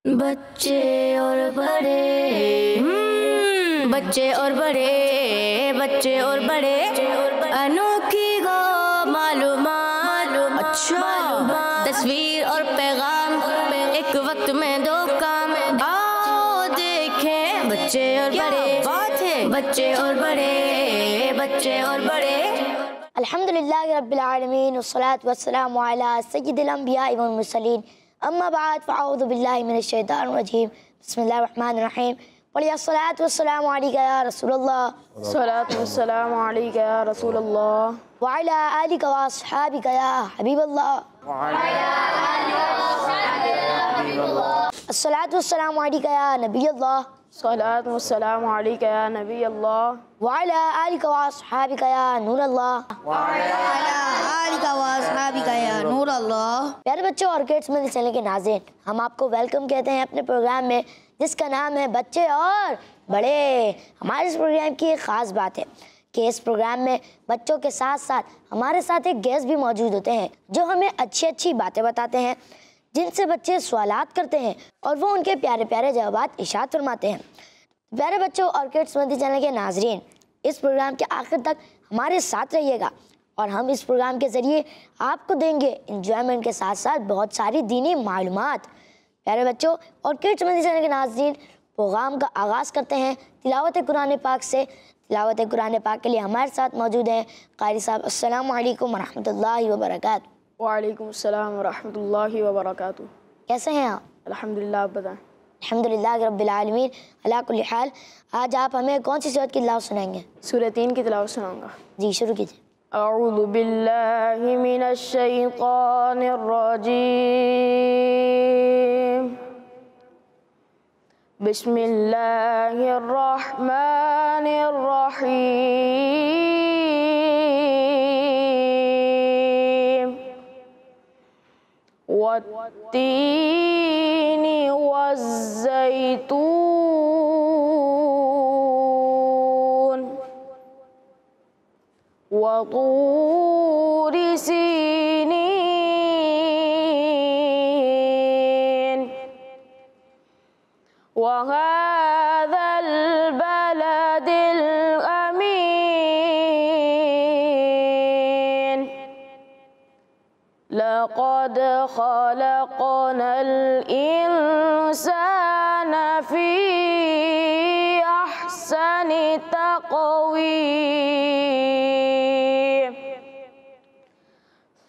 बच्चे और बड़े, बच्चे और बड़े, बच्चे और बड़े, अनोखी गो मालूमात, अच्छा तस्वीर और पैगाम, एक वक्त में दो काम, आओ देखें बच्चे और बड़े, बात है बच्चे और बड़े, बच्चे और बड़े। अल्हम्दुलिल्लाह रब्बिल आलमीन वस्सलातु वस्सलामु अला सय्यिदिल अंबिया वल मुरसलीन अम्मा बाद फ़अऊज़ु बिल्लाहि मिनश शैतानिर रजीम बिस्मिल्लाहिर रहमानिर रहीम वलिया सलातु वस्सलामु अलैका या रसूलल्लाह सलातु वस्सलामु अलैका या रसूलल्लाह व अला आलिका व अस्हाबिका या हबीबल्लाह अस्सलातु वस्सलामु अलैका या नबीयल्लाह सलातु वस्सलामु अलैका या नबी अल्लाह व अला आलिका व अस्हाबिका या नूरल्लाह प्यारे बच्चों और किड्स में चैनल के नाज़रीन, हम आपको वेलकम कहते हैं अपने प्रोग्राम में जिसका नाम है बच्चे और बड़े। हमारे इस प्रोग्राम की एक ख़ास बात है कि इस प्रोग्राम में बच्चों के साथ साथ हमारे साथ एक गेस्ट भी मौजूद होते हैं जो हमें अच्छी अच्छी बातें बताते हैं, जिनसे बच्चे सवालात करते हैं और वो उनके प्यारे प्यारे जवाबात इरशाद फरमाते हैं। प्यारे बच्चों और किड्स मंदी चैनल के नाजरीन, इस प्रोग्राम के आखिर तक हमारे साथ रहिएगा और हम इस प्रोग्राम के ज़रिए आपको देंगे इंजॉयमेंट के साथ साथ बहुत सारी दीनी मालूमात। प्यारे बच्चों और किड्स मंदी चैनल के नाजरीन, प्रोग्राम का आगाज़ करते हैं तिलावत कुरान पाक से। तिलावत कुरान पाक के लिए हमारे साथ मौजूद हैं कारी साहब। अस्सलामु अलैकुम वरहमतुल्लाहि वबरकातुहू। वालेकुम अस्सलाम वरहमतुल्लाहि वबरकातुहू। कैसे हैं आप? अल्हम्दुलिल्लाह, आप बताएं। अल्हम्दुलिल्लाह रब्बिल आलमीन अला कुल्ली हाल। आज आप हमें कौन सी सूरत की तिलावत सुनाएंगे? सूरह 3 की तिलावत सुनाऊंगा। जी शुरू कीजिए। अऊज़ु बिल्लाहि मिनश शैतानिर रजीम बिस्मिल्लाहिर रहमानिर रहीम वत्तीनी वज़्ज़ैतून वतूर सीनीन वहाज़ल बलदिल अमीन लक़द ख़लक़नल इंसान फ़ी अहसनि तक़वीम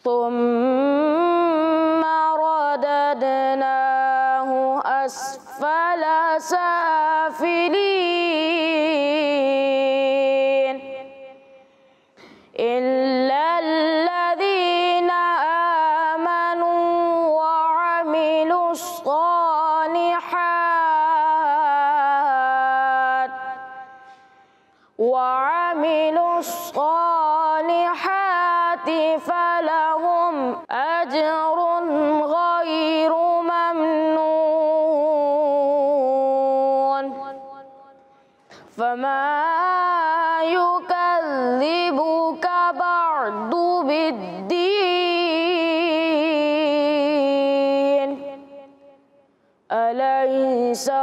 थुम्मा रददनाहु अस्फल साफिलीन इल्लल्लज़ीना आमनू व अमिलुस्सालिहाति फलहुम अज्रुन गैरु ममनून फमा युकज़्ज़िबुका बअदु बिद्दीन अलैहिस्सलाहु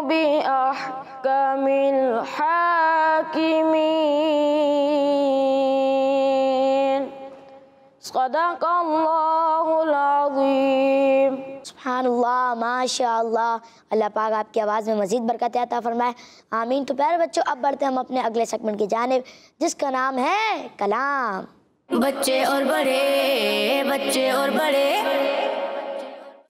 बिअहकमिल हाकिमीन सदक़ल्लाहुल अज़ीम। सुभानअल्लाह, माशाअल्लाह। अल्लाह पाक आपकी आवाज़ में मज़ीद बरकत अता फरमाए, आमीन। तो प्यारे बच्चों, अब बढ़ते हम अपने अगले सेगमेंट की जानिब जिसका नाम है कलाम। बच्चे और बड़े, बच्चे और बड़े।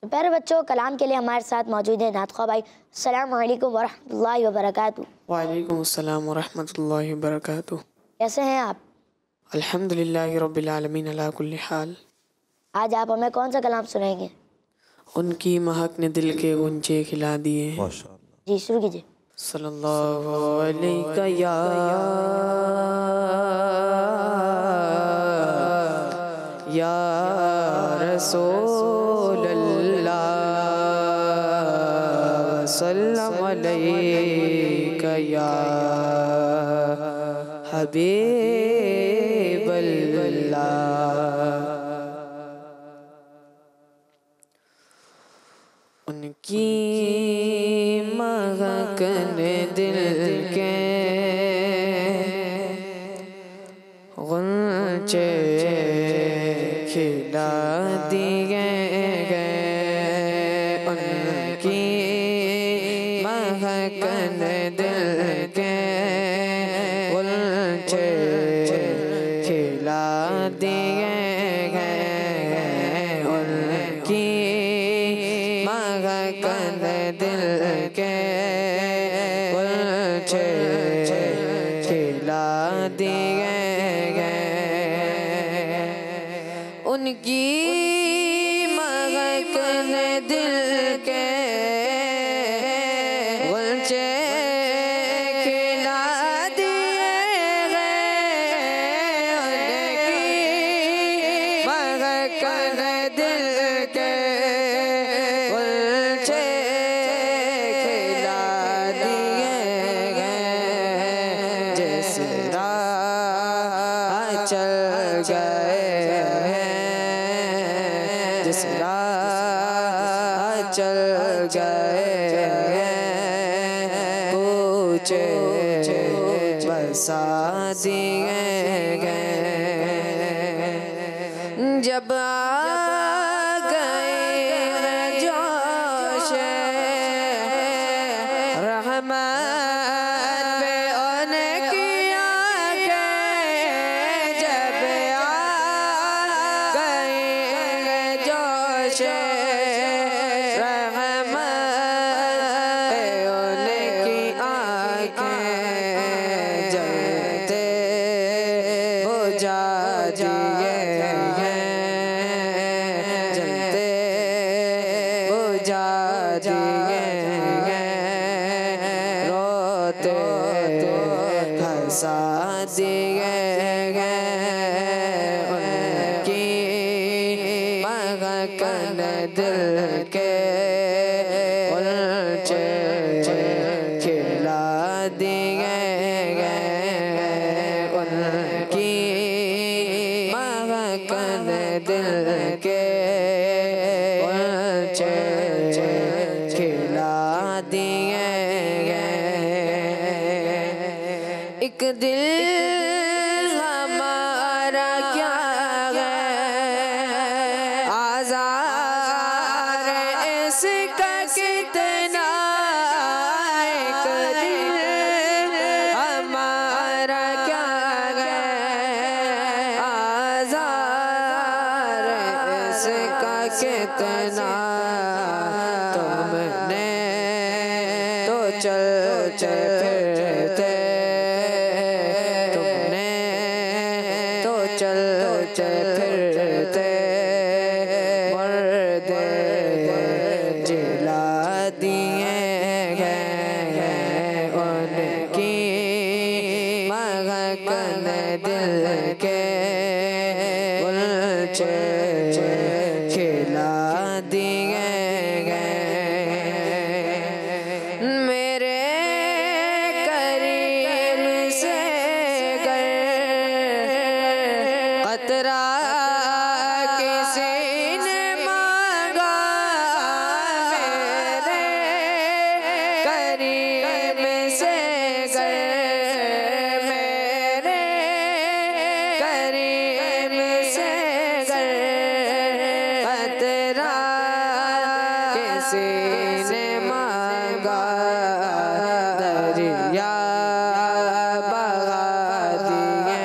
तो प्यारे बच्चों, कलाम के लिए हमारे साथ मौजूद है नात ख्वाह भाई। अस्सलामु अलैकुम वरहमतुल्लाहि वबरकातुहू। वालेकुम अस्सलाम वरहमतुल्लाहि वबरकातुहू। कैसे हैं आप? अल्हम्दुलिल्लाहि रब्बिल आलमीन अला कुल्ली हाल। आज आप हमें कौन सा कलाम सुनाएंगे? उनकी महक ने दिल के गुंजे खिला दिए। जी शुरू कीजिए। सल्लल्लाहु अलैका या रसूल अल्लाह सल्लल्लाहु अलैका या हबीब अल्लाह। उनकी महकन दिल के गुंचे खिला दिए गए। उनकी महकन दिल के गुंचे खिला दिए गए। उनकी महकन दिल के गुंचे खिला दिए गए। उनकी महकन दिल के गुलचे खिला दिए गए। उनकी महकन दिल के गुलचे खिला दिए गए। जिस राह चल गए, जिस राह चल गए, पूछे बसा दिए गए। जब आ गए जोश रहमत पे उनकी आंखें, जब आ गए जोश रहमत पे उनकी आंखें, जलते बुझा दिए हैं, जलते बुझा दिए हैं, रोते हंसा दिए हैं। उनकी महकन दिल के गुलचे खिला दिए गए। उनकी महकन दिल के गुलचे खिला दिए गए। एक दिल हमारा क्या है आज़ार इसका कितना। एक दिल हमारा क्या है आज़ार इसका कितना। तुमने तो चलते फिरते, तुमने तो चलते फिरते मुर्दे जिला दिए गए। उनकी महकन दिल के गुलचे खिला दिए गए। मेरे करीम से गर कतरा किसी ने मांगा, मेरे करीम से गर, मेरे करीम से गर कतरा किसी ने मांगा, दरिया बहा दिए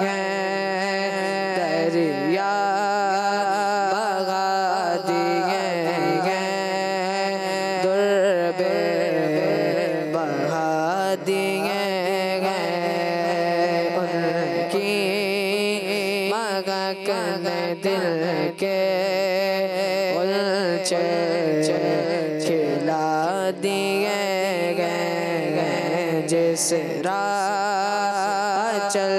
हैं, दरिया बहा दिए हैं, दुर्बे बहा दिए हैं। उनकी महकन दिल के गुलचे खिला दिए गए। जिस राह चल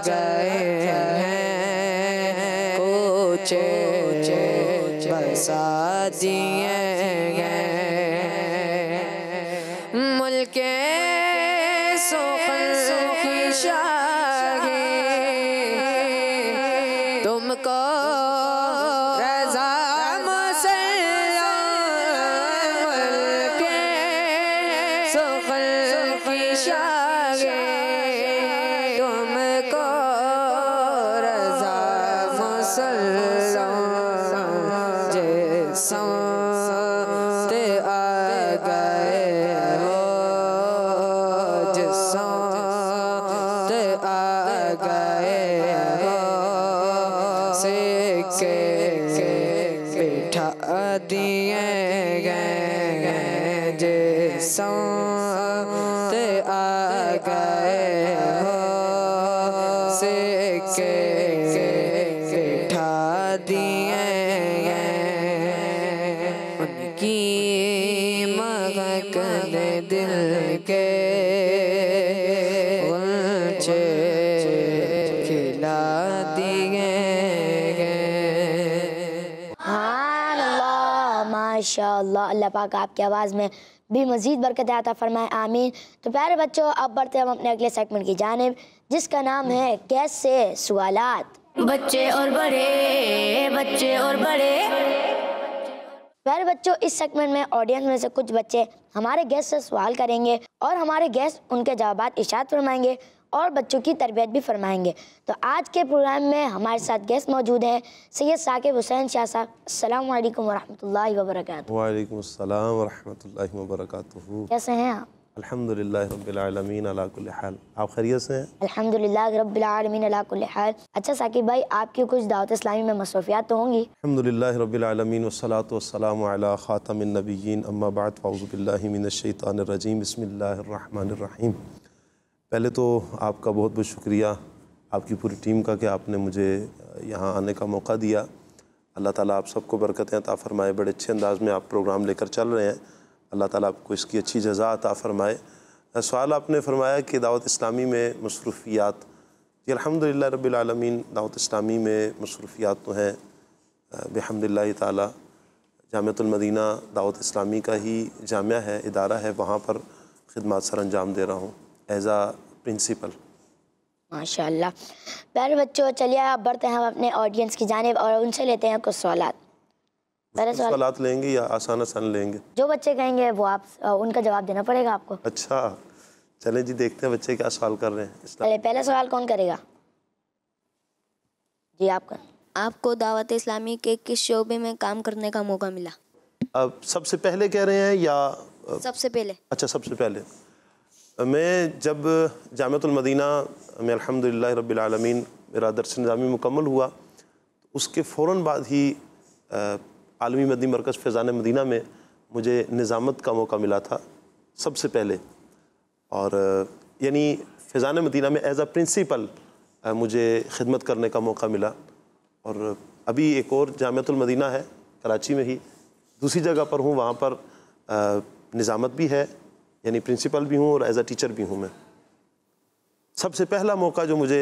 गए हैं, पूछे बसा दिए गए। मुल्के सुखन की शाही तुमको रज़ा मुसल्लम शागे तुमको रजा मुसल्लम जैसा ते आ गए हो जैसा ते आ गए हो सिक्के बिठा दिए गए जैसा ते आ गए हो सिक्के बिठा दिए गए उनकी महक ने दिल के गुलचे खिला दिए गए। माशाअल्लाह, अल्लाह पाक आपकी आवाज़ में भी मज़ीद बरकत अता फरमाए, आमीन। तो प्यारे बच्चों, अब बढ़ते हम अपने अगले सेगमेंट की जानिब, जिसका नाम है कैसे सवालात। बच्चे और बड़े, बच्चे और बड़े। प्यारे बच्चों, इस सेगमेंट में ऑडियंस में से कुछ बच्चे हमारे गेस्ट से सवाल करेंगे और हमारे गेस्ट उनके जवाबात इरशाद फरमाएंगे और बच्चों की तरबियत भी फरमाएंगे। तो आज के प्रोग्राम में हमारे साथ गेस्ट मौजूद हैं सैयद साकिब हुसैन शाह साहब। अस्सलाम वालेकुम वरहमतुल्लाहि वबरकातुहू। वालेकुम अस्सलाम वरहमतुल्लाहि वबरकातुहू। कैसे हैं आप? अल्हम्दुलिल्लाह रब्बिल आलमीन अला कुल्ली हाल। आप खैरियत से हैं? अल्हम्दुलिल्लाह रब्बिल आलमीन अला कुल्ली हाल। अच्छा साकिब भाई, आपकी कुछ दावत इस्लामी में मसरूफियात तो होंगी? अल्हम्दुलिल्लाह रब्बिल आलमीन वस्सलातु वस्सलामु अला खातमिन नबिय्यीन अम्मा बाद फ़अऊज़ु बिल्लाहि मिनश शैतानिर रजीम बिस्मिल्लाहिर रहमानिर रहीम। पहले तो आपका बहुत बहुत शुक्रिया आपकी पूरी टीम का कि आपने मुझे यहाँ आने का मौका दिया। अल्लाह ताला आप सबको बरकतें अता फ़रमाए। बड़े अच्छे अंदाज़ में आप प्रोग्राम लेकर चल रहे हैं। अल्लाह ताला आपको इसकी अच्छी जज़ा अता फ़रमाए। सवाल आपने फ़रमाया कि दावत इस्लामी में मसरूफ़ियात। जी अल्हम्दुलिल्लाह रब्बिल आलमीन, दावत इस्लामी में मसरूफ़ियात तो हैं बिहम्दिल्लाह ताला। जामिअतुल मदीना दावत इस्लामी का ही जामिया है, इदारा है, वहाँ पर ख़िदमत सर अंजाम दे रहा हूँ एज़ आ प्रिंसिपल। माशाअल्लाह। प्यारे बच्चों, चलिए आप बढ़ते हैं हम अपने ऑडियंस की जानिब और उनसे लेते हैं कुछ सवालात। पहले सवालात लेंगे या आसान आसान लेंगे? जो बच्चे कहेंगे वो आप उनका जवाब देना पड़ेगा आपको। अच्छा, चलें जी, देखते हैं बच्चे क्या सवाल कर रहे हैं। चलिए, पहला सवाल कौन करेगा? जी आपका। आपको दावत इस्लामी के किस शोबे में काम करने का मौका मिला? अब सबसे पहले कह रहे हैं या सबसे पहले? अच्छा, सबसे पहले मैं जब जामिअतुल मदीना में अल्हम्दुलिल्लाह रब्बिल आलमीन मेरा दर्स निज़ामी मुकम्मल हुआ, तो उसके फ़ौरन बाद ही आलमी मदनी मरकज़ फ़ैज़ान मदीना में मुझे निज़ामत का मौका मिला था सबसे पहले। और यानी फ़ैज़ान मदीना में एज़ आ प्रिंसिपल मुझे खिदमत करने का मौका मिला। और अभी एक और जामिअतुल मदीना है कराची में ही, दूसरी जगह पर हूँ, वहाँ पर निज़ामत भी है, यानी प्रिंसिपल भी हूँ और एज़ आ टीचर भी हूँ मैं। सबसे पहला मौका जो मुझे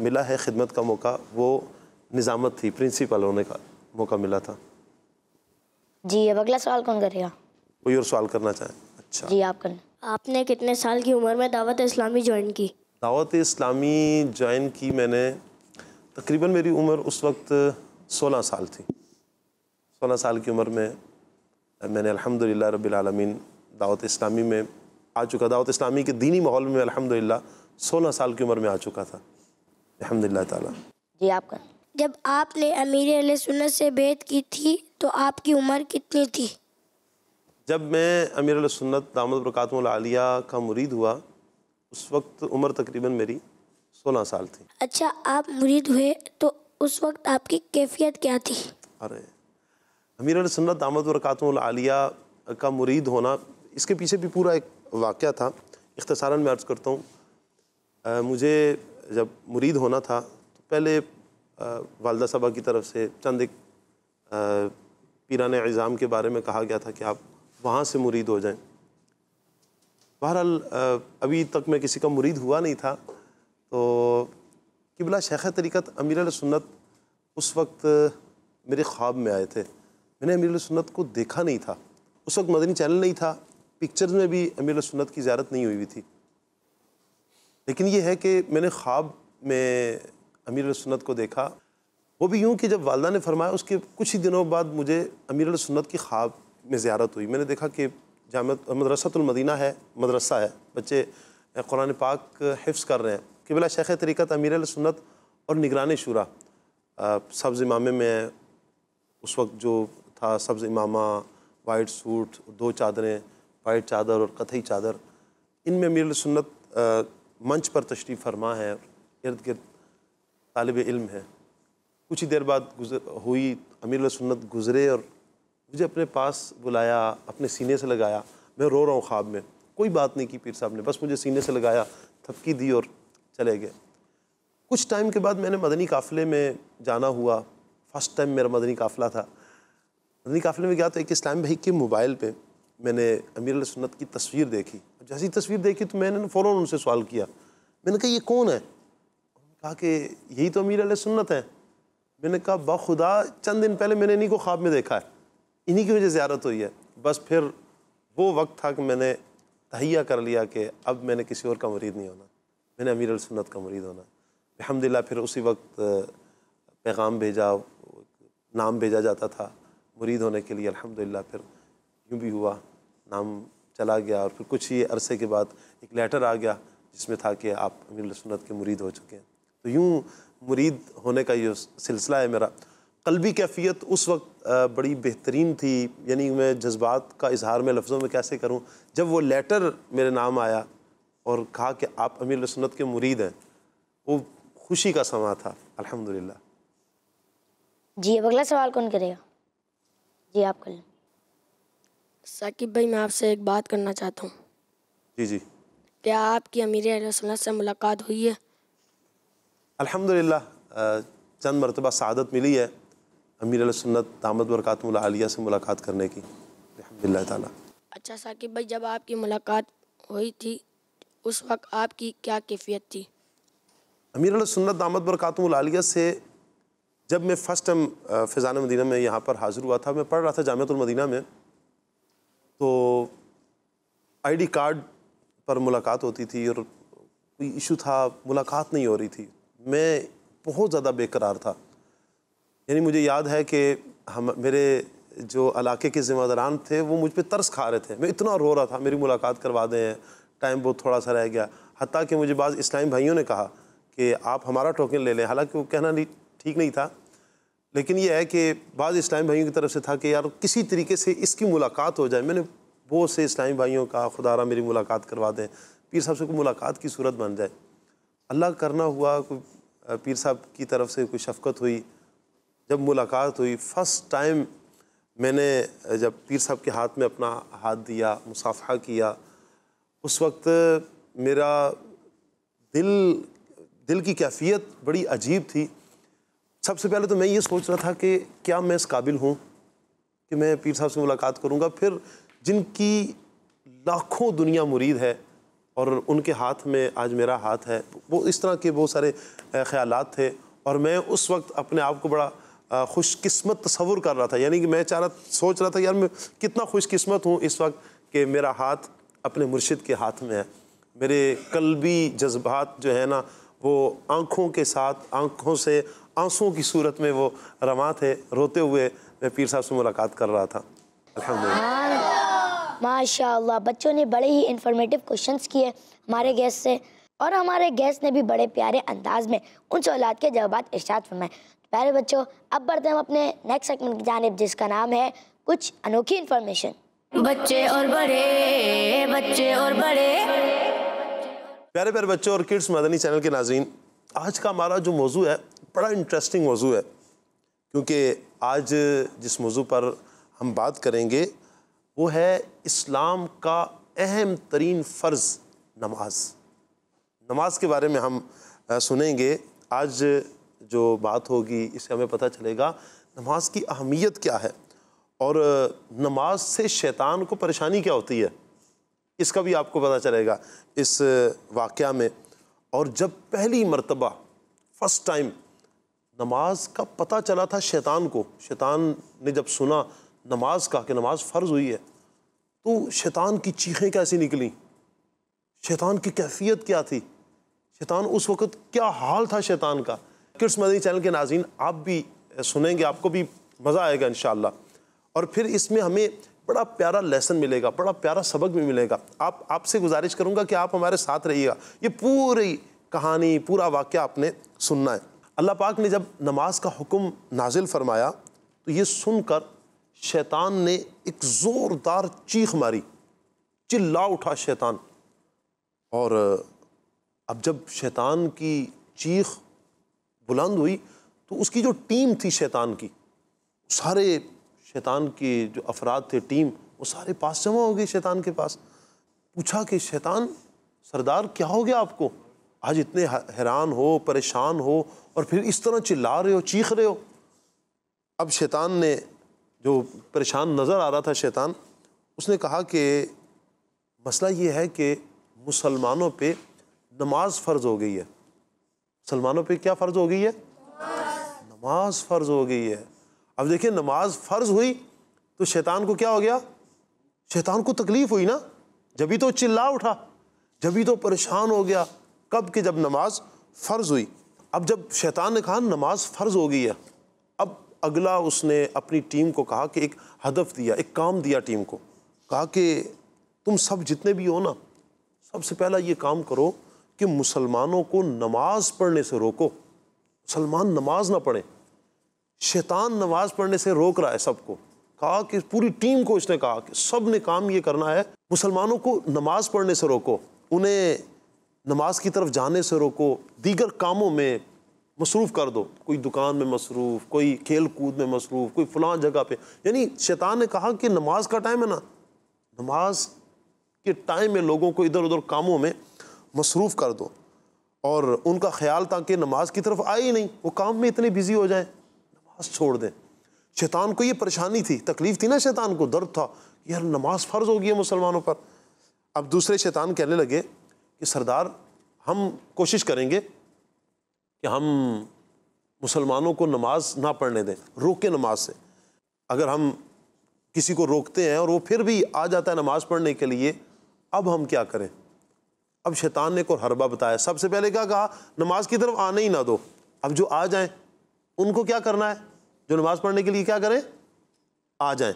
मिला है खिदमत का मौका, वो निज़ामत थी, प्रिंसिपल होने का मौका मिला था। जी, अब अगला सवाल कौन करेगा? कोई और सवाल करना चाहें? अच्छा जी, आप करना। आपने कितने साल की उम्र में दावत इस्लामी ज्वाइन की? दावत इस्लामी ज्वाइन की मैंने, तकरीबन मेरी उम्र उस वक्त 16 साल थी। 16 साल की उम्र में मैंने अल्हम्दुलिल्लाह रब्बिल आलमीन दावत इस्लामी में आ चुका। दावत इस्लामी के दीनी माहौल में अल्हम्दुलिल्लाह 16 साल की उम्र में आ चुका था अल्हम्दुलिल्लाह ताला। जी, आप करना। जब आपने अमीर अहले सुन्नत से बैत की थी तो आपकी उम्र कितनी थी? जब मैं अमीर अहले सुन्नत दामद बरकातुहुल आलिया का मुरीद हुआ, उस वक्त उम्र तकरीबन मेरी 16 साल थी। अच्छा, आप मुरीद हुए तो उस वक्त आपकी कैफियत क्या थी? अरे, अमीर अहले सुन्नत दामद बरकातुहुल आलिया का मुरीद होना, इसके पीछे भी पूरा एक वाक़या था। इख्तिसारन मैं अर्ज़ करता हूँ। मुझे जब मुरीद होना था तो पहले वालदा साहबा की तरफ से चंद एक पीरान इज़ाम के बारे में कहा गया था कि आप वहाँ से मुरीद हो जाएं। बहरहाल अभी तक मैं किसी का मुरीद हुआ नहीं था, तो किबला शेख तरीक़त अमीर अहले सुन्नत उस वक्त मेरे ख्वाब में आए थे। मैंने अमीर अहले सुन्नत को देखा नहीं था, उस वक्त मदनी चैनल नहीं था, पिक्चर्स में भी अमीर अहले सुन्नत की ज़ियारत नहीं हुई थी। लेकिन ये है कि मैंने ख्वाब में अमीर अहले सुन्नत को देखा, वो भी यूँ कि जब वालदा ने फरमाया उसके कुछ ही दिनों बाद मुझे अमीर अहले सुन्नत की ख्वाब में ज़ियारत हुई। मैंने देखा कि जामिअत मदरसतुल मदीना है, मदरसा है, बच्चे कुरान पाक हिफ्ज़ कर रहे हैं, क़िबला शेख तरीक़त अमीर अहले सुन्नत और निगरान शूरा सब्ज़ इमामे में उस वक्त जो था, सब्ज़ इमामा, वाइट सूट, 2 चादरें, वाइट चादर और कथई चादर, इनमें अमीर अहले सुन्नत मंच पर तशरीफ़ फरमा है, इर्द गिर्द तालिब इल्म है। कुछ ही देर बाद हुई, अमीर अहले सुन्नत गुज़रे और मुझे अपने पास बुलाया, अपने सीने से लगाया। मैं रो रहा हूँ ख्वाब में, कोई बात नहीं की पीर साहब ने, बस मुझे सीने से लगाया, थपकी दी और चले गए। कुछ टाइम के बाद मैंने मदनी काफ़िले में जाना हुआ। फ़र्स्ट टाइम मेरा मदनी काफ़िला था। मदनी काफ़िले में गया तो एक इस्लाम भाई के मोबाइल पे मैंने अमीर अहले सुन्नत की तस्वीर देखी। जैसी तस्वीर देखी तो मैंने फ़ौरन उनसे सवाल किया, मैंने कहा ये कौन है? कहा कि यही तो अमीर अहले सुन्नत है। मैंने कहा बाखुदा चंद दिन पहले मैंने इन्हीं को ख्वाब में देखा है, इन्हीं की वजह ज़ियारत हुई है। बस फिर वो वक्त था कि मैंने तहैया कर लिया कि अब मैंने किसी और का मुरीद नहीं होना, मैंने अमीर अहले सुन्नत का मुरीद होना। अल्हम्दुलिल्लाह फिर उसी वक्त पैगाम भेजा, नाम भेजा जाता था मुरीद होने के लिए। अल्हम्दुलिल्लाह फिर यूँ भी हुआ, नाम चला गया और फिर कुछ ही अरसे के बाद एक लेटर आ गया जिसमें था कि आप अमीर अहले सुन्नत के मुरीद हो चुके हैं। तो यूँ मुरीद होने का ये सिलसिला है मेरा। क़ल्बी कैफ़ियत उस वक्त बड़ी बेहतरीन थी, यानी मैं जज्बात का इजहार में लफ्ज़ों में कैसे करूं। जब वो लेटर मेरे नाम आया और कहा कि आप अमीर अहले सुन्नत के मुरीद हैं, वो खुशी का समा था। अल्हम्दुलिल्लाह। जी, अब अगला सवाल कौन करेगा? जी आप कर लें। साकिब भाई, मैं आपसे एक बात करना चाहता हूँ। जी जी। क्या आपकी अमीर अहले सुन्नत से मुलाकात हुई है? अल्हम्दुलिल्लाह चंद मरतबा सआदत मिली है अमीर अहले सुन्नत दामत बरकातुहुल आलिया से मुलाकात करने की, अल्हम्दुलिल्लाह ताला। अच्छा साकिब भाई, जब आपकी मुलाकात हुई थी उस वक्त आपकी क्या कैफियत थी? अमीर अहले सुन्नत दामत बरकातुहुल आलिया से जब मैं फ़र्स्ट टाइम फ़ैज़ान मदीना में यहाँ पर हाज़िर हुआ था, मैं पढ़ रहा था जामिअतुल मदीना में, तो आईडी कार्ड पर मुलाकात होती थी और कोई इशू था, मुलाकात नहीं हो रही थी। मैं बहुत ज़्यादा बेकरार था। यानी मुझे याद है कि मेरे जो इलाके के ज़िम्मेदारान थे वो मुझ पे तरस खा रहे थे। मैं इतना रो रहा था, मेरी मुलाकात करवा दें, टाइम बहुत थोड़ा सा रह गया। हत्ता कि मुझे बाज़ इस्लामी भाइयों ने कहा कि आप हमारा टोकन ले लें। हालांकि वो कहना नहीं ठीक नहीं था, लेकिन ये है कि बाज़ इस्लामी भाइयों की तरफ से था कि यार किसी तरीके से इसकी मुलाकात हो जाए। मैंने बहुत से इस्लामी भाइयों का खुदारा मेरी मुलाकात करवा दें, पीर साहब से कोई मुलाकात की सूरत बन जाए। अल्लाह करना हुआ, कोई पीर साहब की तरफ से कोई शफ़क़त हुई। जब मुलाकात हुई, फ़र्स्ट टाइम मैंने जब पीर साहब के हाथ में अपना हाथ दिया, मुसाफ़हा किया, उस वक्त मेरा दिल की कैफ़ियत बड़ी अजीब थी। सबसे पहले तो मैं ये सोच रहा था कि क्या मैं इस काबिल हूँ कि मैं पीर साहब से मुलाकात करूँगा। फिर जिनकी लाखों दुनिया मुरीद है और उनके हाथ में आज मेरा हाथ है, वो इस तरह के बहुत सारे ख़यालात थे। और मैं उस वक्त अपने आप को बड़ा खुशकिस्मत तस्वुर कर रहा था। यानी कि मैं सोच रहा था यार मैं कितना खुशकिस्मत हूँ इस वक्त कि मेरा हाथ अपने मुर्शिद के हाथ में है। मेरे कल्बी जज्बात जो है ना, वो आँखों के साथ, आँखों से आंसुओं की सूरत में वो रवां थे। रोते हुए मैं पीर साहब से मुलाकात कर रहा था। अल्हम्दुलिल्लाह। माशाअल्लाह, बच्चों ने बड़े ही इंफॉर्मेटिव क्वेश्चंस किए हमारे गेस्ट से, और हमारे गेस्ट ने भी बड़े प्यारे अंदाज में उन सवालात के जवाब इरशाद फरमाए। प्यारे बच्चों, अब बढ़ते हैं हम अपने नेक्स्ट सेगमेंट की जानिब, जिसका नाम है कुछ अनोखी इन्फॉर्मेशन। बच्चे और बड़े, बच्चे और बड़े। प्यारे प्यारे बच्चों और किड्स मदनी चैनल के नाज़रीन, आज का हमारा जो मौजू है बड़ा इंटरेस्टिंग मौजू है, क्योंकि आज जिस मौजू पर हम बात करेंगे वो है इस्लाम का अहम तरीन फ़र्ज़ नमाज। नमाज के बारे में हम सुनेंगे। आज जो बात होगी इससे हमें पता चलेगा नमाज की अहमियत क्या है और नमाज से शैतान को परेशानी क्या होती है, इसका भी आपको पता चलेगा इस वाक़या में। और जब पहली मर्तबा फ़र्स्ट टाइम नमाज का पता चला था शैतान को, शैतान ने जब सुना नमाज का कि नमाज फ़र्ज़ हुई है, तो शैतान की चीखें कैसी निकली, शैतान की कैफियत क्या थी, शैतान उस वक़्त क्या हाल था शैतान का। किड्स मदनी चैनल के नाज़रीन, आप भी सुनेंगे, आपको भी मज़ा आएगा इंशाअल्लाह। और फिर इसमें हमें बड़ा प्यारा लेसन मिलेगा, बड़ा प्यारा सबक भी मिलेगा। आपसे गुजारिश करूँगा कि आप हमारे साथ रहिएगा। ये पूरी कहानी, पूरा वाक़या आपने सुनना है। अल्लाह पाक ने जब नमाज का हुक्म नाजिल फरमाया तो ये सुनकर शैतान ने एक ज़ोरदार चीख मारी, चिल्ला उठा शैतान। और अब जब शैतान की चीख बुलंद हुई तो उसकी जो टीम थी शैतान की, सारे शैतान के जो अफराद थे, टीम, वो सारे पास जमा हो गए शैतान के पास। पूछा कि शैतान सरदार क्या हो गया आपको, आज इतने हैरान हो, परेशान हो और फिर इस तरह चिल्ला रहे हो, चीख रहे हो। अब शैतान ने, जो परेशान नज़र आ रहा था शैतान, उसने कहा कि मसला ये है कि मुसलमानों पे नमाज फ़र्ज़ हो गई है। मुसलमानों पे क्या फ़र्ज़ हो गई है? नमाज फ़र्ज़ हो गई है। अब देखिए, नमाज फ़र्ज़ हुई तो शैतान को क्या हो गया? शैतान को तकलीफ़ हुई ना, जब ही तो चिल्ला उठा, जब ही तो परेशान हो गया। कब कि जब नमाज फ़र्ज़ हुई। अब जब शैतान ने कहा नमाज फ़र्ज़ हो गई है, अब अगला उसने अपनी टीम को कहा कि एक हदफ दिया, एक काम दिया टीम को। कहा कि तुम सब जितने भी हो ना, सबसे पहला ये काम करो कि मुसलमानों को नमाज पढ़ने से रोको। मुसलमान नमाज ना पढ़े। शैतान नमाज पढ़ने से रोक रहा है सबको। कहा कि पूरी टीम को इसने कहा कि सब ने काम ये करना है, मुसलमानों को नमाज पढ़ने से रोको, उन्हें नमाज की तरफ जाने से रोको, दीगर कामों में मसरूफ़ कर दो। कोई दुकान में मसरूफ़, कोई खेल कूद में मसरूफ़, कोई फ़लाँ जगह पे। यानी शैतान ने कहा कि नमाज का टाइम है ना, नमाज के टाइम में लोगों को इधर उधर कामों में मसरूफ़ कर दो और उनका ख्याल था कि नमाज की तरफ आए ही नहीं, वो काम में इतने बिज़ी हो जाएं, नमाज छोड़ दें। शैतान को ये परेशानी थी, तकलीफ़ थी ना, शैतान को दर्द था, यार नमाज फ़र्ज़ हो गई है मुसलमानों पर। अब दूसरे शैतान कहने लगे कि सरदार, हम कोशिश करेंगे कि हम मुसलमानों को नमाज ना पढ़ने दें, रोके नमाज से। अगर हम किसी को रोकते हैं और वो फिर भी आ जाता है नमाज पढ़ने के लिए, अब हम क्या करें? अब शैतान ने को हरबा बताया। सबसे पहले क्या कहा? नमाज की तरफ आने ही ना दो। अब जो आ जाएं उनको क्या करना है? जो नमाज पढ़ने के लिए क्या करें? आ जाएं।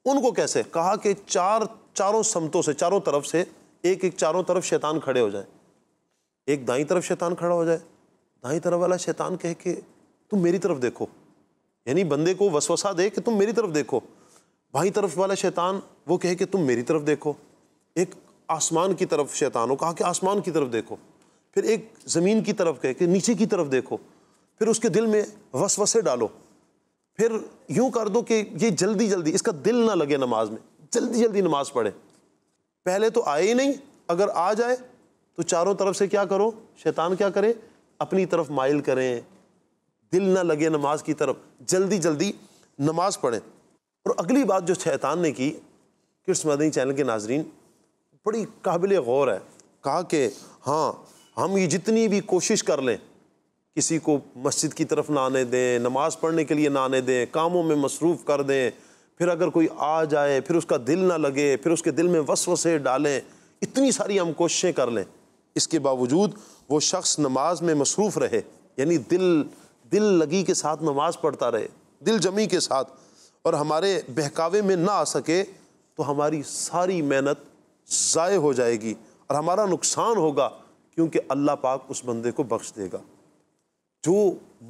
उनको कैसे? कहा कि चारों समतों से, चारों तरफ से, एक एक चारों तरफ शैतान खड़े हो जाए। एक दाईं तरफ शैतान खड़ा हो जाए, दाईं तरफ वाला शैतान कहे कि तुम मेरी तरफ देखो, यानी बंदे को वसवसा दे कि तुम मेरी तरफ देखो। बाईं तरफ वाला शैतान वो कहे कि तुम मेरी तरफ देखो। एक आसमान की तरफ शैतान हो, कहा कि आसमान की तरफ देखो। फिर एक ज़मीन की तरफ कहे कि नीचे की तरफ देखो। फिर उसके दिल में वसवसे डालो। फिर यूँ कर दो कि ये जल्दी जल्दी इसका दिल ना लगे नमाज में, जल्दी जल्दी नमाज पढ़े। पहले तो आए ही नहीं, अगर आ जाए तो चारों तरफ से क्या करो? शैतान क्या करे? अपनी तरफ माइल करें, दिल ना लगे नमाज की तरफ, जल्दी जल्दी नमाज पढ़ें। और अगली बात जो शैतान ने की, किड्स मदनी चैनल के नाजरीन, बड़ी काबिल गौर है। कहा कि हाँ, हम ये जितनी भी कोशिश कर लें, किसी को मस्जिद की तरफ ना आने दें, नमाज पढ़ने के लिए ना आने दें, कामों में मसरूफ़ कर दें, फिर अगर कोई आ जाए फिर उसका दिल ना लगे, फिर उसके दिल में वसवसे डालें, इतनी सारी हम कोशिशें कर लें, इसके बावजूद वो शख्स नमाज में मसरूफ़ रहे, यानी दिल लगी के साथ नमाज पढ़ता रहे, दिल जमी के साथ, और हमारे बहकावे में ना आ सके, तो हमारी सारी मेहनत ज़ाय हो जाएगी और हमारा नुकसान होगा, क्योंकि अल्लाह पाक उस बंदे को बख्श देगा जो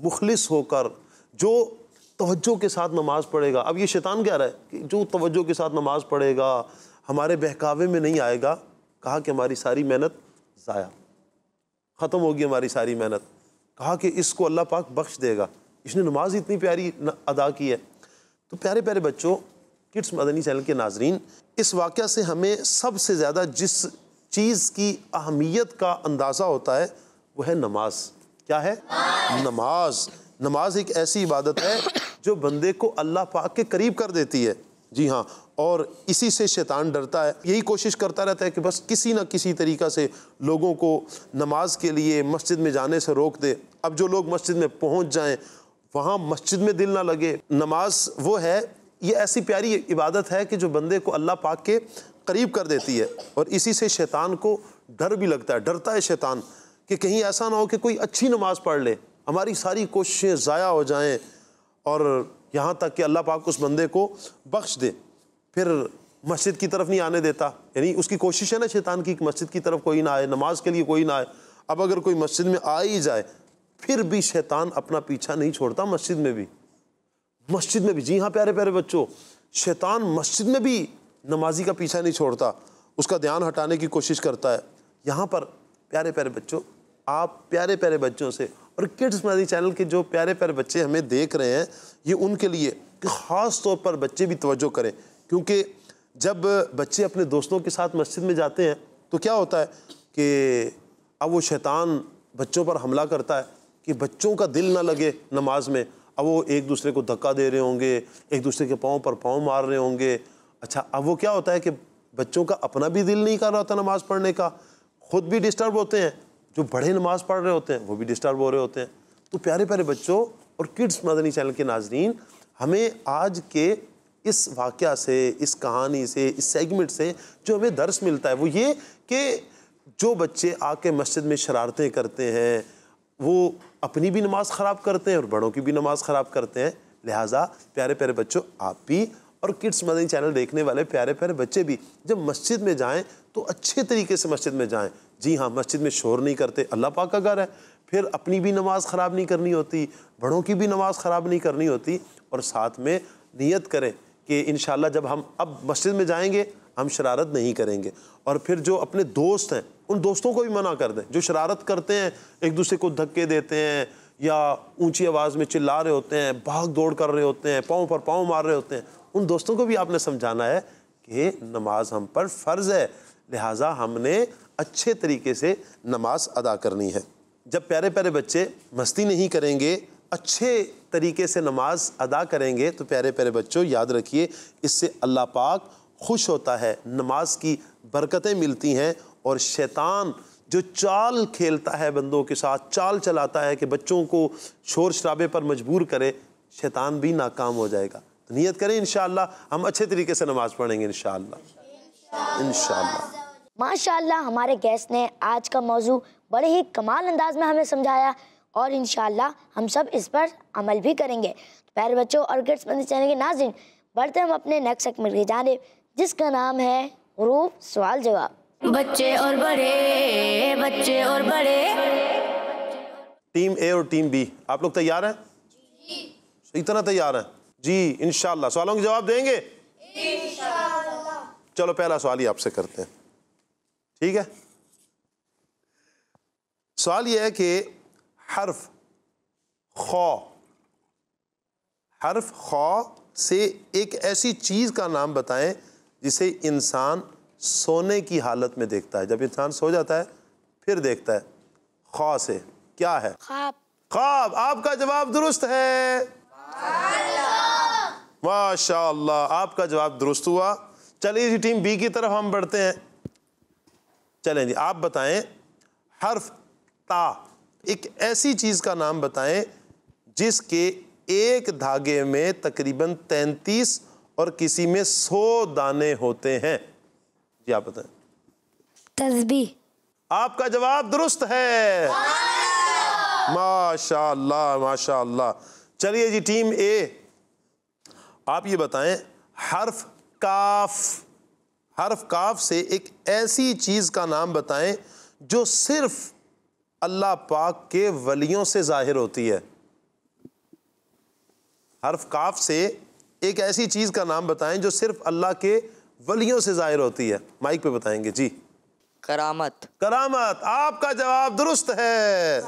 मुखलिस होकर, जो तवज्जो के साथ नमाज पढ़ेगा। अब ये शैतान कह रहा है कि जो तवज्जो के साथ नमाज पढ़ेगा, हमारे बहकावे में नहीं आएगा, कहा कि हमारी सारी मेहनत ज़ाया, ख़त्म होगी हमारी सारी मेहनत। कहा कि इसको अल्लाह पाक बख्श देगा, इसने नमाज इतनी प्यारी अदा की है। तो प्यारे प्यारे बच्चों, किड्स मदनी चैनल के नाजरीन, इस वाक़या से हमें सबसे ज़्यादा जिस चीज़ की अहमियत का अंदाज़ा होता है वो है नमाज। क्या है? नमाज। नमाज एक ऐसी इबादत है जो बंदे को अल्लाह पाक के करीब कर देती है। जी हाँ, और इसी से शैतान डरता है, यही कोशिश करता रहता है कि बस किसी न किसी तरीक़ा से लोगों को नमाज के लिए मस्जिद में जाने से रोक दे। अब जो लोग मस्जिद में पहुँच जाएँ, वहाँ मस्जिद में दिल ना लगे। नमाज वो है, ये ऐसी प्यारी इबादत है कि जो बंदे को अल्लाह पाक के करीब कर देती है, और इसी से शैतान को डर भी लगता है, डरता है शैतान कि कहीं ऐसा ना हो कि कोई अच्छी नमाज पढ़ ले, हमारी सारी कोशिशें ज़ाया हो जाएं, और यहाँ तक कि अल्लाह पाक उस बंदे को बख्श दे। फिर मस्जिद की तरफ नहीं आने देता, यानी उसकी कोशिश है ना शैतान की कि मस्जिद की तरफ कोई ना आए, नमाज के लिए कोई ना आए। अब अगर कोई मस्जिद में आ ही जाए फिर भी शैतान अपना पीछा नहीं छोड़ता, मस्जिद में भी। जी हाँ प्यारे प्यारे बच्चों, शैतान मस्जिद में भी नमाजी का पीछा नहीं छोड़ता, उसका ध्यान हटाने की कोशिश करता है। यहाँ पर प्यारे प्यारे बच्चों, आप प्यारे प्यारे बच्चों से, और किड्स मदनी चैनल के जो प्यारे प्यारे बच्चे हमें देख रहे हैं, ये उनके लिए कि ख़ास तौर पर बच्चे भी तवज्जो करें, क्योंकि जब बच्चे अपने दोस्तों के साथ मस्जिद में जाते हैं तो क्या होता है कि अब वो शैतान बच्चों पर हमला करता है कि बच्चों का दिल ना लगे नमाज में। अब वो एक दूसरे को धक्का दे रहे होंगे, एक दूसरे के पाँव पर पाँव मार रहे होंगे। अच्छा, अब वो क्या होता है कि बच्चों का अपना भी दिल नहीं कर रहा होता नमाज़ पढ़ने का, खुद भी डिस्टर्ब होते हैं, जो बड़े नमाज़ पढ़ रहे होते हैं वो भी डिस्टर्ब हो रहे होते हैं। तो प्यारे प्यारे बच्चों और किड्स मदनी चैनल के नाजरीन, हमें आज के इस वाक़या से, इस कहानी से, इस सेगमेंट से जो हमें दर्स मिलता है वो ये कि जो बच्चे आके मस्जिद में शरारतें करते हैं वो अपनी भी नमाज ख़राब करते हैं और बड़ों की भी नमाज ख़राब करते हैं। लिहाजा प्यारे प्यारे बच्चों, आप भी और किड्स मदनी चैनल देखने वाले प्यारे प्यारे बच्चे भी जब मस्जिद में जाएं तो अच्छे तरीके से मस्जिद में जाएं। जी हाँ, मस्जिद में शोर नहीं करते, अल्लाह पाक का घर है, फिर अपनी भी नमाज ख़राब नहीं करनी होती, बड़ों की भी नमाज ख़राब नहीं करनी होती। और साथ में नियत करें कि इंशाअल्लाह जब हम अब मस्जिद में जाएंगे हम शरारत नहीं करेंगे। और फिर जो अपने दोस्त हैं उन दोस्तों को भी मना कर दें जो शरारत करते हैं, एक दूसरे को धक्के देते हैं या ऊंची आवाज़ में चिल्ला रहे होते हैं, भाग दौड़ कर रहे होते हैं, पाँव पर पाँव मार रहे होते हैं। उन दोस्तों को भी आपने समझाना है कि नमाज हम पर फ़र्ज़ है, लिहाजा हमने अच्छे तरीके से नमाज अदा करनी है। जब प्यारे प्यारे बच्चे मस्ती नहीं करेंगे, अच्छे तरीके से नमाज अदा करेंगे, तो प्यारे प्यारे बच्चों याद रखिए इससे अल्लाह पाक खुश होता है, नमाज की बरकतें मिलती हैं। और शैतान जो चाल खेलता है बंदों के साथ, चाल चलाता है कि बच्चों को शोर शराबे पर मजबूर करे, शैतान भी नाकाम हो जाएगा। तो नियत करें इंशाअल्लाह हम अच्छे तरीके से नमाज पढ़ेंगे इंशाअल्लाह। माशाअल्लाह, हमारे गेस्ट ने आज का मौजू बड़े ही कमाल अंदाज में हमें समझाया और इंशाअल्लाह हम सब इस पर अमल भी करेंगे। तो प्यारे बच्चों और किड्स मदनी चैनल के नाज़रीन, बढ़ते हम अपने नेक्स्ट सेगमेंट की जानिब, जिसका नाम है हरूफ सवाल जवाब। बच्चे और बड़े टीम ए और टीम बी, आप लोग तैयार हैं? जी। इतना तैयार हैं? जी, इंशाअल्लाह सवालों के जवाब देंगे इंशाअल्लाह। चलो पहला सवाल ही आपसे करते हैं, ठीक है? सवाल यह है कि हर्फ खौ से एक ऐसी चीज का नाम बताएं जिसे इंसान सोने की हालत में देखता है। जब इंसान सो जाता है फिर देखता है। खौ से क्या है? ख्वाब। आपका जवाब दुरुस्त है, माशाअल्लाह, आपका जवाब दुरुस्त हुआ। चलिए जी टीम बी की तरफ हम बढ़ते हैं। चलें जी, आप बताएं हर्फ ता, एक ऐसी चीज का नाम बताएं जिसके एक धागे में तकरीबन 33 और किसी में 100 दाने होते हैं। जी आप बताएं। तस्बीह। आपका जवाब दुरुस्त है, माशाअल्लाह माशाअल्लाह। चलिए जी टीम ए, आप ये बताएं हर्फ काफ से एक ऐसी चीज का नाम बताएं जो सिर्फ अल्लाह पाक के वलियों से जाहिर होती है। हर्फ काफ से एक ऐसी चीज का नाम बताएं जो सिर्फ अल्लाह के वलियों से जाहिर होती है। माइक पे बताएंगे जी। करामत। आपका जवाब दुरुस्त है,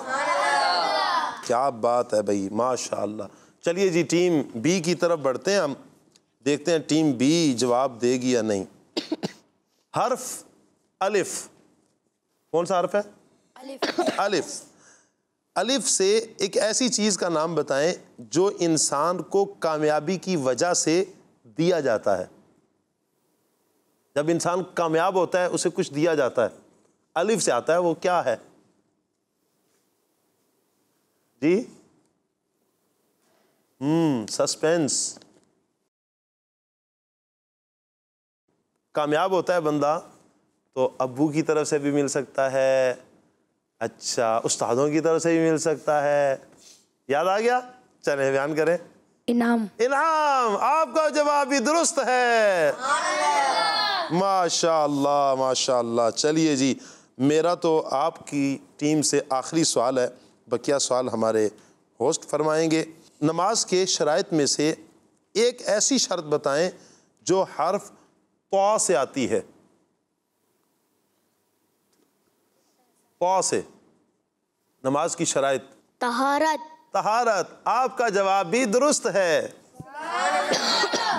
क्या बात है भाई, माशाअल्लाह। चलिए जी टीम बी की तरफ बढ़ते हैं, हम देखते हैं टीम बी जवाब देगी या नहीं। हर्फ अलिफ, कौन सा हर्फ है? अलिफ से एक ऐसी चीज का नाम बताएं जो इंसान को कामयाबी की वजह से दिया जाता है। जब इंसान कामयाब होता है उसे कुछ दिया जाता है, अलिफ से आता है, वो क्या है जी? सस्पेंस। कामयाब होता है बंदा तो अब्बू की तरफ से भी मिल सकता है, अच्छा उस्तादों की तरफ से भी मिल सकता है। याद आ गया? चलें बयान करें। इनाम। इनाम। आपका जवाब भी दुरुस्त है। माशाअल्लाह माशाअल्लाह। चलिए जी, मेरा तो आपकी टीम से आखिरी सवाल है, बकिया सवाल हमारे होस्ट फरमाएंगे। नमाज के शराइत में से एक ऐसी शर्त बताएं जो हर्फ तौ से आती है। तौ से नमाज की शराइत। तहारत। तहारत। आपका जवाब भी दुरुस्त है।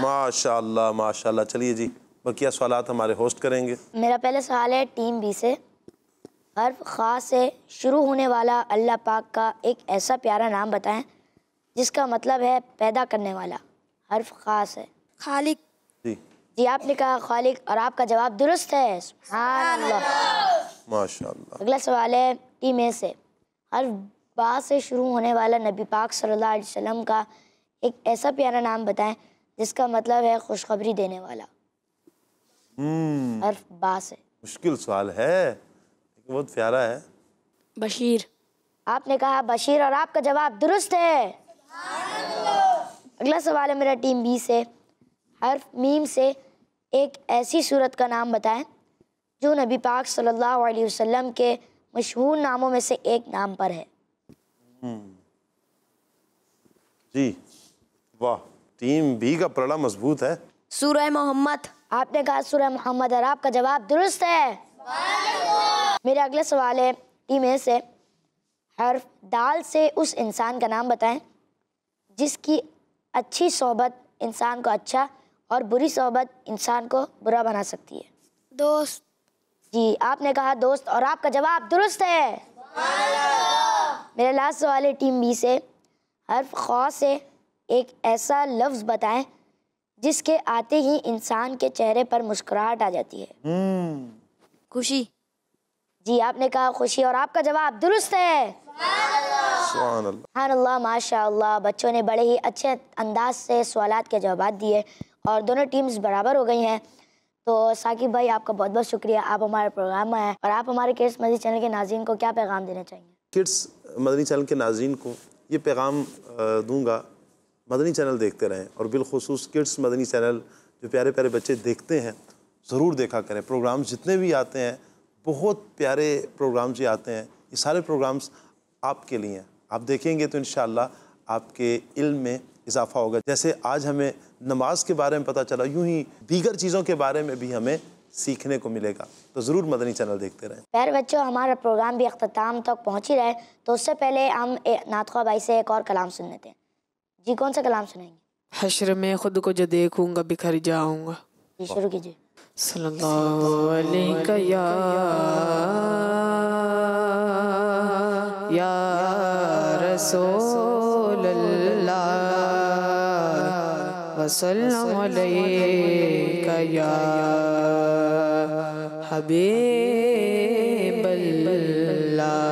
माशाअल्लाह माशाअल्लाह। चलिए जी, बकिया सवालात हमारे होस्ट करेंगे। मेरा पहला सवाल है टीम बी से। हर्फ खा से शुरू होने वाला अल्लाह पाक का एक ऐसा प्यारा नाम बताएं जिसका मतलब है पैदा करने वाला। हर्फ खास है। खालिक। जी, आपने कहा खालिक और आपका जवाब दुरुस्त है। सुभान अल्लाह। माशाअल्लाह। अगला सवाल है टीम ए से। हर्फ बा से शुरू होने वाला नबी पाक सल्लल्लाहु अलैहि वसल्लम का एक ऐसा प्यारा नाम बताएं जिसका मतलब है खुशखबरी देने वाला। हर्फ बा से। मुश्किल सवाल है, लेकिन बहुत प्यारा है। बशीर। आपने कहा बशीर और आपका जवाब दुरुस्त है। अगला सवाल है मेरा टीम बी से। हर्फ मीम से एक ऐसी सूरत का नाम बताएं जो नबी पाक सल्लल्लाहु अलैहि वसल्लम के मशहूर नामों में से एक नाम पर है। जी वाह, टीम बी का पलड़ा मजबूत है। सूरह मोहम्मद। आपने कहा सूरह मोहम्मद और आपका जवाब दुरुस्त है। मेरा अगला सवाल है टीम ए से। हर्फ दाल से उस इंसान का नाम बताएं जिसकी अच्छी सोहबत इंसान को अच्छा और बुरी सोहबत इंसान को बुरा बना सकती है। दोस्त। जी, आपने कहा दोस्त और आपका जवाब दुरुस्त है। मेरा लास्ट सवाल है टीम बी से। हर्फ खौ से एक ऐसा लफ्ज़ बताएं जिसके आते ही इंसान के चेहरे पर मुस्कुराहट आ जाती है। खुशी। जी, आपने कहा खुशी और आपका जवाब दुरुस्त है। सुभान अल्लाह। सुभान अल्लाह माशाअल्लाह। बच्चों ने बड़े ही अच्छे अंदाज से सवालात के जवाब दिए और दोनों टीम्स बराबर हो गई हैं। तो साकिब भाई, आपका बहुत बहुत शुक्रिया, आप हमारे प्रोग्राम में आए और आप हमारे किड्स मदनी चैनल के नाज़रीन को क्या पैगाम देना चाहेंगे? किड्स मदनी चैनल के नाज़रीन को ये पैगाम दूंगा, मदनी चैनल देखते रहें और बिलखुसूस किड्स मदनी चैनल जो प्यारे प्यारे बच्चे देखते हैं ज़रूर देखा करें। प्रोग्राम्स जितने भी आते हैं बहुत प्यारे प्रोग्राम्स ये आते हैं। ये सारे प्रोग्राम्स आपके लिए हैं। आप देखेंगे तो इंशाअल्लाह आपके इल्म में इजाफ़ा होगा। जैसे आज हमें नमाज के बारे में पता चला, यूं ही दीगर चीज़ों के बारे में भी हमें सीखने को मिलेगा। तो ज़रूर मदनी चैनल देखते रहें। प्यारे बच्चों, हमारा प्रोग्राम भी अख्ताम तक पहुँच ही रहा है, तो उससे पहले हम नातख़्वा भाई से एक और कलाम सुन लेते हैं। जी, कौन सा कलाम सुनाएंगे? हश्र में खुद को जो देखूंगा बिखर जाऊंगा। जी, शुरू कीजिए। सल्लल्लाहु अलैहि या रसूल अल्लाह वसल्लम अलैका या हबीब अल्लाह।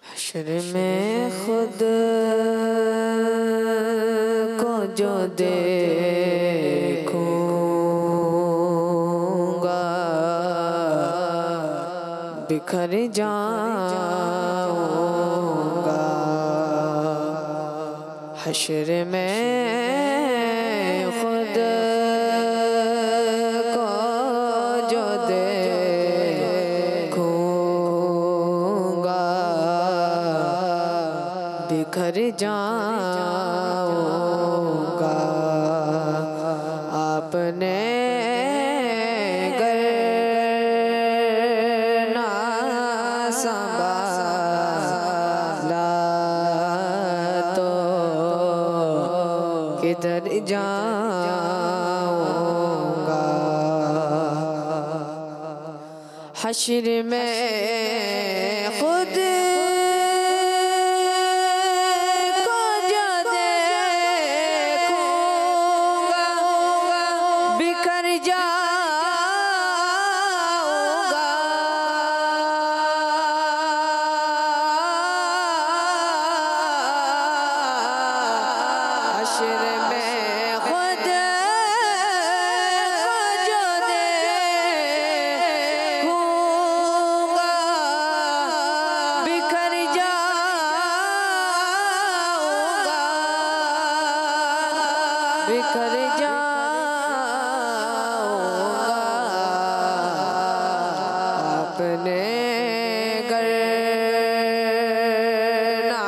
हश्र में खुद को जो देखूंगा बिखर जाऊंगा। हश्र में खुद को जो देखूंगा बिखर जाऊंगा। आपने गर ना संभाला तो किधर जाऊंगा। हश्र में खुद को जो देखूंगा बिखर जाऊंगा। हश्र में खुद को जो देखूंगा बिखर जाऊंगा अपने घर ना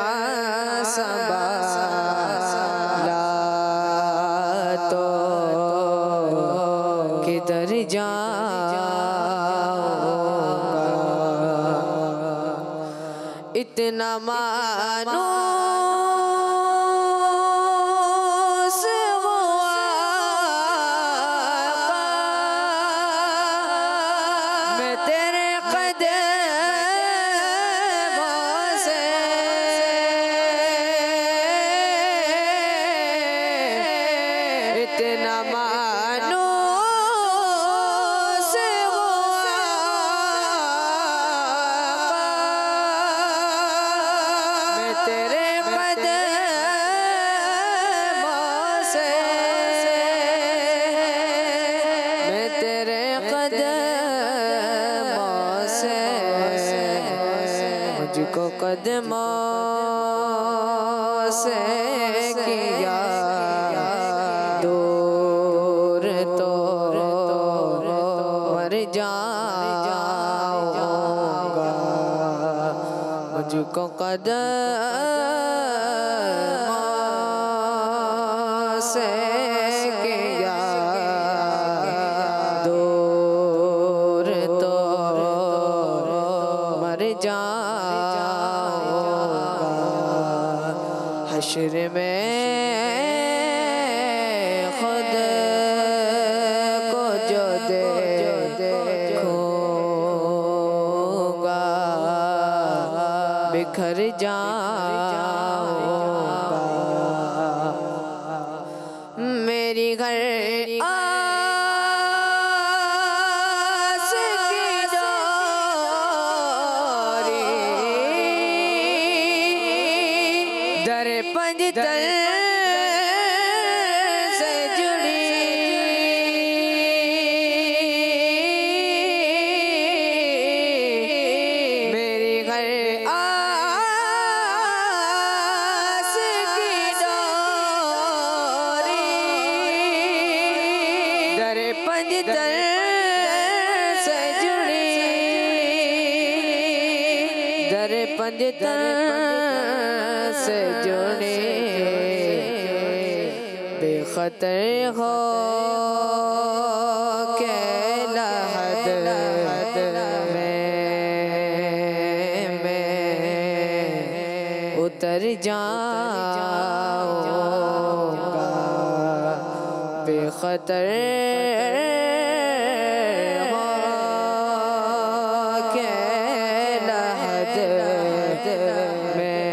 संभाला तो किधर जाऊंगा। इतना मानूस हुआ मैं तेरे कदमों से इतना मानूस हुआ मैं तेरे कदमों से मैं तेरे कदमों से मुझको कदमों से किया दूर तो मर जाऊंगा। मुझको कदमों से किया दूर तो मर जाऊंगा। हश्र में खुद को जो देखूंगा बिखर जाऊंगा। मेरी घर आस की डोरी दर पंजतन से जुड़ी मेरी घर आस की डोरी दर पंजतन से जुड़ी दर पंजतन से जुड़ी बेखतर हो के लहद में उतर जाऊंगा। बेखतर हो के लहद में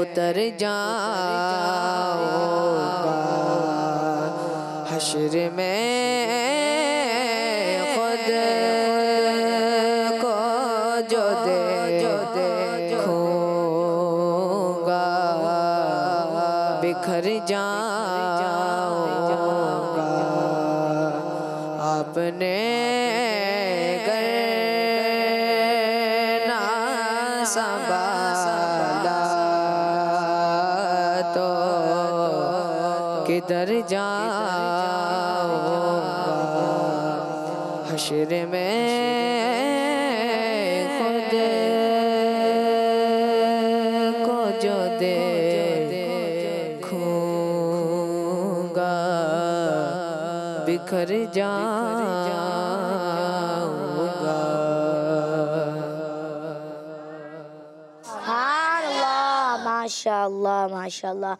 उतर जाऊंगा। हश्र में खुद को जो देखूंगा बिखर जाऊंगा। आपने घर ना संभाला तो किधर जाऊंगा। हश्र में खुद को जो देखूंगा बिखर जाऊंगा। माशाअल्लाह माशाअल्लाह।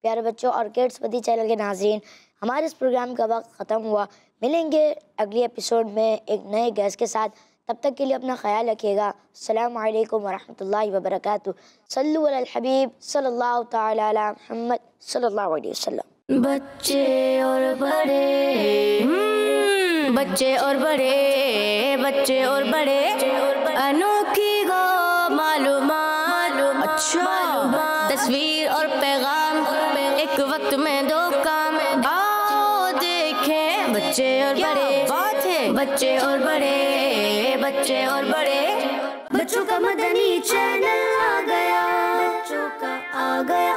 प्यारे बच्चों और किड्स पति चैनल के नाज़रीन, हमारे इस प्रोग्राम का वक्त ख़त्म हुआ। मिलेंगे अगली एपिसोड में एक नए गेस्ट के साथ। तब तक के लिए अपना ख्याल रखिएगा। अस्सलामु अलैकुम वरहमतुल्लाहि वबरकातुहू। सल्लु अलल हबीब सल्लल्लाहु तआला अला मुहम्मद सल्लल्लाहु अलैहि वसल्लम। बच्चे और बड़े बच्चे और बड़े बच्चे और बड़े अनोखी गो मालूमात। अच्छा तस्वीर और पैगाम एक वक्त में दो काम। आओ देखें बच्चे और बड़े बात है। बच्चे और बड़े बच्चे और बड़े बच्चों का मदनी चैनल आ गया। बच्चों का आ गया